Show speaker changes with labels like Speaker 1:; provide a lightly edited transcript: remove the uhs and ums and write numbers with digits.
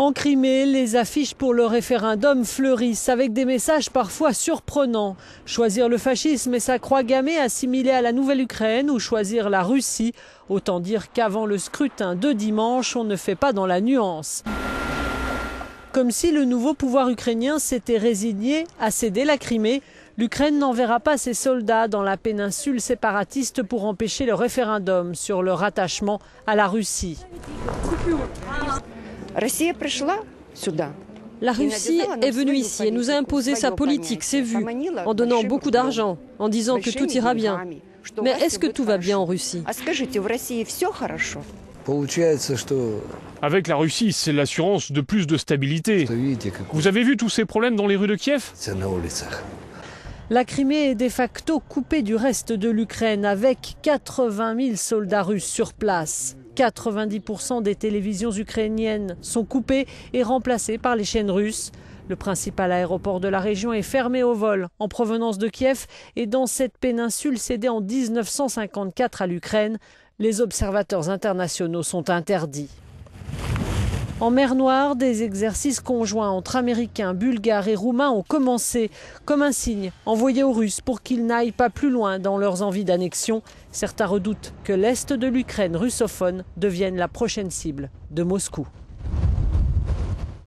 Speaker 1: En Crimée, les affiches pour le référendum fleurissent avec des messages parfois surprenants. Choisir le fascisme et sa croix gammée assimilée à la Nouvelle-Ukraine ou choisir la Russie. Autant dire qu'avant le scrutin de dimanche, on ne fait pas dans la nuance. Comme si le nouveau pouvoir ukrainien s'était résigné à céder la Crimée, l'Ukraine n'enverra pas ses soldats dans la péninsule séparatiste pour empêcher le référendum sur le rattachement à la Russie.
Speaker 2: La Russie est venue ici et nous a imposé sa politique, c'est vu, en donnant beaucoup d'argent, en disant que tout ira bien. Mais est-ce que tout va bien en Russie ?
Speaker 3: Avec la Russie, c'est l'assurance de plus de stabilité. Vous avez vu tous ces problèmes dans les rues de Kiev ?
Speaker 1: La Crimée est de facto coupée du reste de l'Ukraine avec 80 000 soldats russes sur place. 90% des télévisions ukrainiennes sont coupées et remplacées par les chaînes russes. Le principal aéroport de la région est fermé au vol en provenance de Kiev et dans cette péninsule cédée en 1954 à l'Ukraine, les observateurs internationaux sont interdits. En mer Noire, des exercices conjoints entre Américains, Bulgares et Roumains ont commencé, comme un signe envoyé aux Russes pour qu'ils n'aillent pas plus loin dans leurs envies d'annexion. Certains redoutent que l'est de l'Ukraine russophone devienne la prochaine cible de Moscou.